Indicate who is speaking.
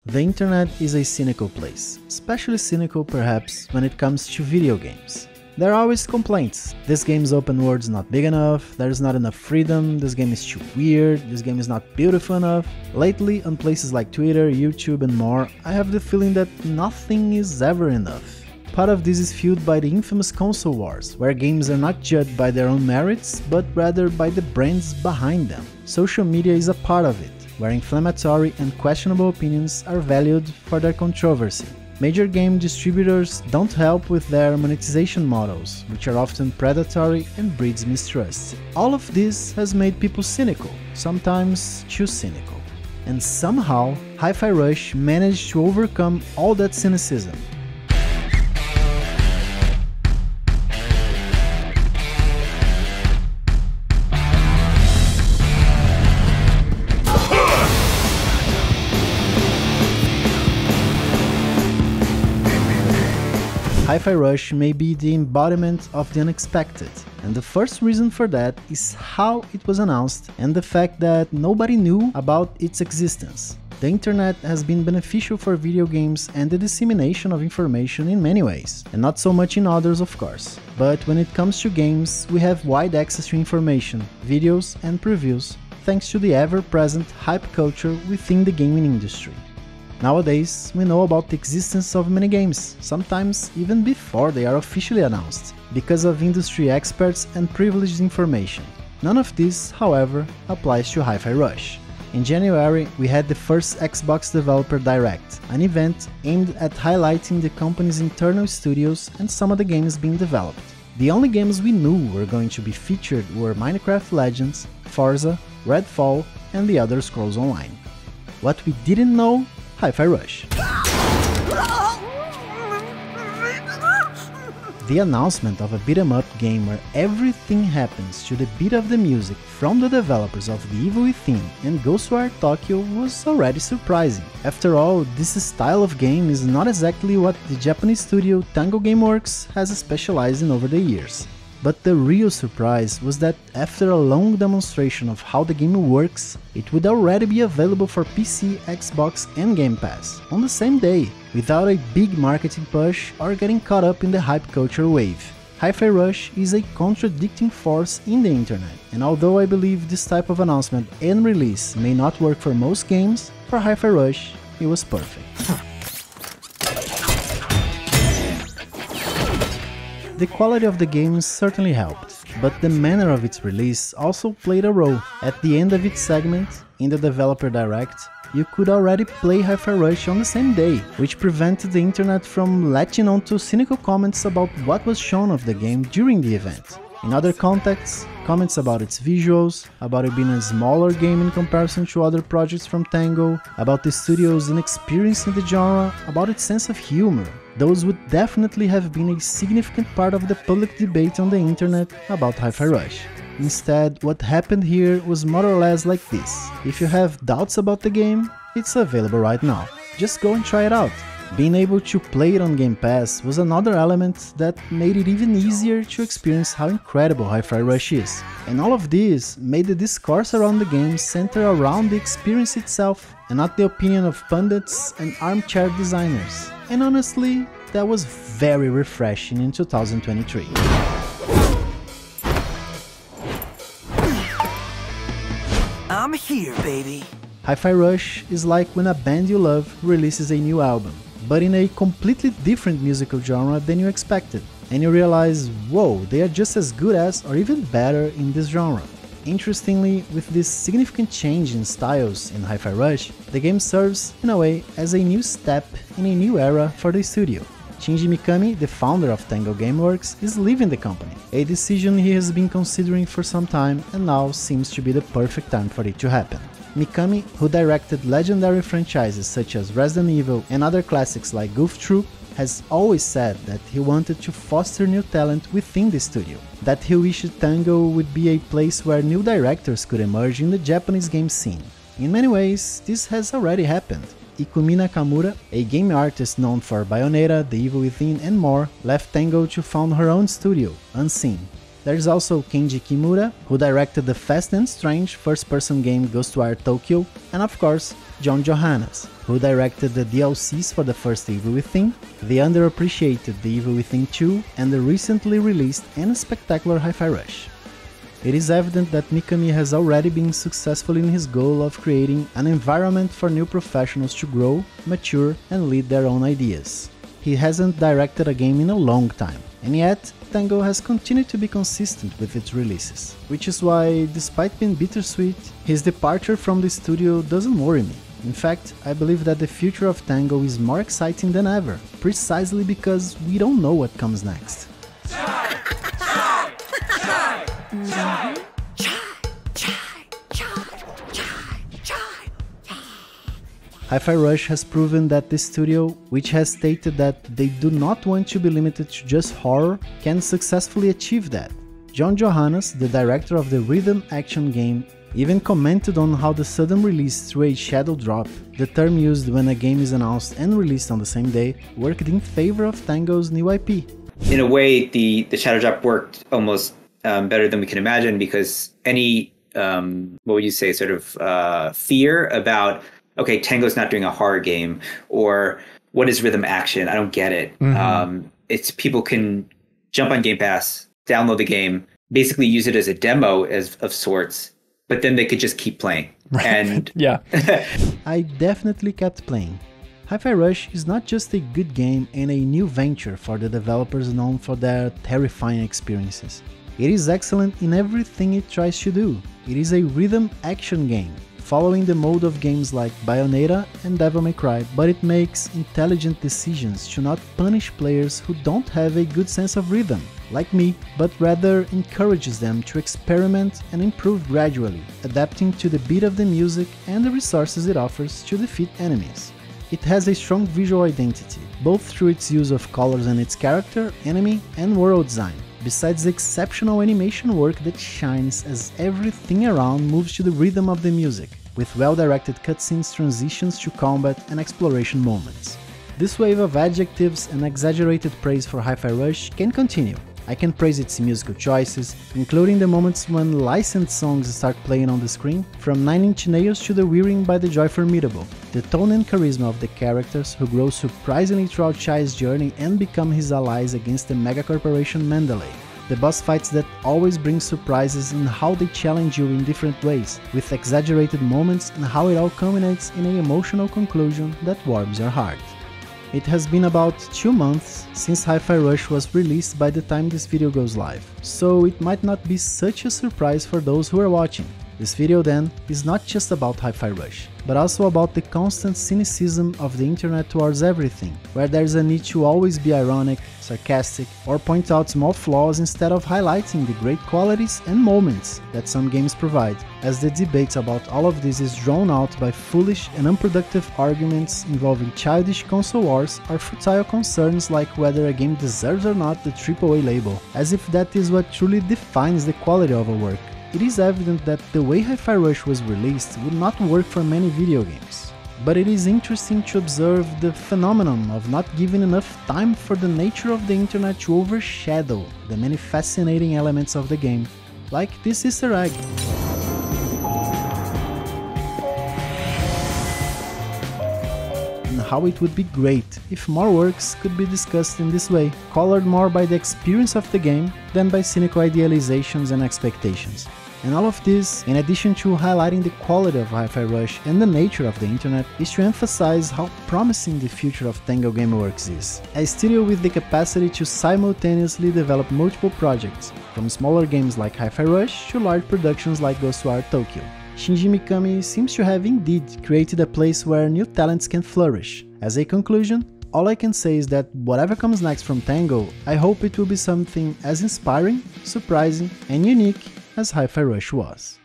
Speaker 1: The internet is a cynical place, especially cynical perhaps when it comes to video games. There are always complaints. This game's open world's not big enough, there's not enough freedom, this game is too weird, this game is not beautiful enough. Lately, on places like Twitter, YouTube and more, I have the feeling that nothing is ever enough. Part of this is fueled by the infamous console wars, where games are not judged by their own merits, but rather by the brands behind them. Social media is a part of it, where inflammatory and questionable opinions are valued for their controversy. Major game distributors don't help with their monetization models, which are often predatory and breeds mistrust. All of this has made people cynical, sometimes too cynical. And somehow, Hi-Fi Rush managed to overcome all that cynicism. Hi-Fi Rush may be the embodiment of the unexpected, and the first reason for that is how it was announced and the fact that nobody knew about its existence. The internet has been beneficial for video games and the dissemination of information in many ways, and not so much in others of course. But when it comes to games, we have wide access to information, videos and previews, thanks to the ever-present hype culture within the gaming industry. Nowadays, we know about the existence of many games, sometimes even before they are officially announced, because of industry experts and privileged information. None of this, however, applies to Hi-Fi Rush. In January, we had the first Xbox Developer Direct, an event aimed at highlighting the company's internal studios and some of the games being developed. The only games we knew were going to be featured were Minecraft Legends, Forza, Redfall, and The Elder Scrolls Online. What we didn't know? Hi-Fi Rush. The announcement of a beat-em-up game where everything happens to the beat of the music from the developers of The Evil Within and Ghostwire Tokyo was already surprising. After all, this style of game is not exactly what the Japanese studio Tango Gameworks has specialized in over the years. But the real surprise was that after a long demonstration of how the game works, it would already be available for PC, Xbox and Game Pass on the same day, without a big marketing push or getting caught up in the hype culture wave. Hi-Fi Rush is a contradicting force in the internet, and although I believe this type of announcement and release may not work for most games, for Hi-Fi Rush it was perfect. The quality of the game certainly helped, but the manner of its release also played a role. At the end of its segment, in the Developer Direct, you could already play Hi-Fi Rush on the same day, which prevented the internet from latching on to cynical comments about what was shown of the game during the event. In other contexts, comments about its visuals, about it being a smaller game in comparison to other projects from Tango, about the studio's inexperience in the genre, about its sense of humor. Those would definitely have been a significant part of the public debate on the internet about Hi-Fi Rush. Instead, what happened here was more or less like this. If you have doubts about the game, it's available right now. Just go and try it out. Being able to play it on Game Pass was another element that made it even easier to experience how incredible Hi-Fi Rush is. And all of this made the discourse around the game center around the experience itself and not the opinion of pundits and armchair designers. And honestly, that was very refreshing in 2023.
Speaker 2: I'm here, baby.
Speaker 1: Hi-Fi Rush is like when a band you love releases a new album, but in a completely different musical genre than you expected, and you realize, whoa, they are just as good as or even better in this genre. Interestingly, with this significant change in styles in Hi-Fi Rush, the game serves, in a way, as a new step in a new era for the studio. Shinji Mikami, the founder of Tango Gameworks, is leaving the company, a decision he has been considering for some time and now seems to be the perfect time for it to happen. Mikami, who directed legendary franchises such as Resident Evil and other classics like Goof Troop, has always said that he wanted to foster new talent within the studio, that he wished Tango would be a place where new directors could emerge in the Japanese game scene. In many ways, this has already happened. Ikumi Nakamura, a game artist known for Bayonetta, The Evil Within and more, left Tango to found her own studio, Unseen. There's also Kenji Kimura, who directed the fast and strange first-person game Ghostwire Tokyo, and of course, John Johannes, who directed the DLCs for the first Evil Within, the underappreciated The Evil Within 2, and the recently released and spectacular Hi-Fi Rush. It is evident that Mikami has already been successful in his goal of creating an environment for new professionals to grow, mature, and lead their own ideas. He hasn't directed a game in a long time, and yet Tango has continued to be consistent with its releases, which is why, despite being bittersweet, his departure from the studio doesn't worry me. In fact, I believe that the future of Tango is more exciting than ever, precisely because we don't know what comes next. Hi-Fi Rush has proven that the studio, which has stated that they do not want to be limited to just horror, can successfully achieve that. John Johannes, the director of the rhythm action game, even commented on how the sudden release through a shadow drop, the term used when a game is announced and released on the same day, worked in favor of Tango's new IP.
Speaker 3: In a way, the shadow drop worked almost better than we can imagine, because any, what would you say, sort of fear about, okay, Tango's not doing a horror game, or what is rhythm action? I don't get it. Mm-hmm. It's people can jump on Game Pass, download the game, basically use it as a demo of sorts, but then they could just keep playing.
Speaker 4: Right.
Speaker 3: And
Speaker 4: yeah,
Speaker 1: I definitely kept playing. Hi-Fi Rush is not just a good game and a new venture for the developers known for their terrifying experiences. It is excellent in everything it tries to do. It is a rhythm action game, following the mode of games like Bayonetta and Devil May Cry, but it makes intelligent decisions to not punish players who don't have a good sense of rhythm, like me, but rather encourages them to experiment and improve gradually, adapting to the beat of the music and the resources it offers to defeat enemies. It has a strong visual identity, both through its use of colors and its character, enemy, and world design, besides the exceptional animation work that shines as everything around moves to the rhythm of the music, with well-directed cutscenes, transitions to combat and exploration moments. This wave of adjectives and exaggerated praise for Hi-Fi Rush can continue. I can praise its musical choices, including the moments when licensed songs start playing on the screen, from 9 Inch Nails to The Wearing by the Joy Formidable, the tone and charisma of the characters who grow surprisingly throughout Chai's journey and become his allies against the mega-corporation Mandalay, the boss fights that always bring surprises in how they challenge you in different ways, with exaggerated moments, and how it all culminates in an emotional conclusion that warms your heart. It has been about 2 months since Hi-Fi Rush was released by the time this video goes live, so it might not be such a surprise for those who are watching. This video then is not just about Hi-Fi Rush, but also about the constant cynicism of the internet towards everything, where there's a need to always be ironic, sarcastic, or point out small flaws instead of highlighting the great qualities and moments that some games provide, as the debate about all of this is drawn out by foolish and unproductive arguments involving childish console wars or futile concerns like whether a game deserves or not the AAA label, as if that is what truly defines the quality of a work. It is evident that the way Hi-Fi Rush was released would not work for many video games. But it is interesting to observe the phenomenon of not giving enough time for the nature of the internet to overshadow the many fascinating elements of the game, like this Easter egg. And how it would be great if more works could be discussed in this way, colored more by the experience of the game than by cynical idealizations and expectations. And all of this, in addition to highlighting the quality of Hi-Fi Rush and the nature of the internet, is to emphasize how promising the future of Tango Gameworks is, a studio with the capacity to simultaneously develop multiple projects, from smaller games like Hi-Fi Rush to large productions like Ghostwire Tokyo. Shinji Mikami seems to have indeed created a place where new talents can flourish. As a conclusion, all I can say is that whatever comes next from Tango, I hope it will be something as inspiring, surprising, and unique as Hi-Fi Rush was.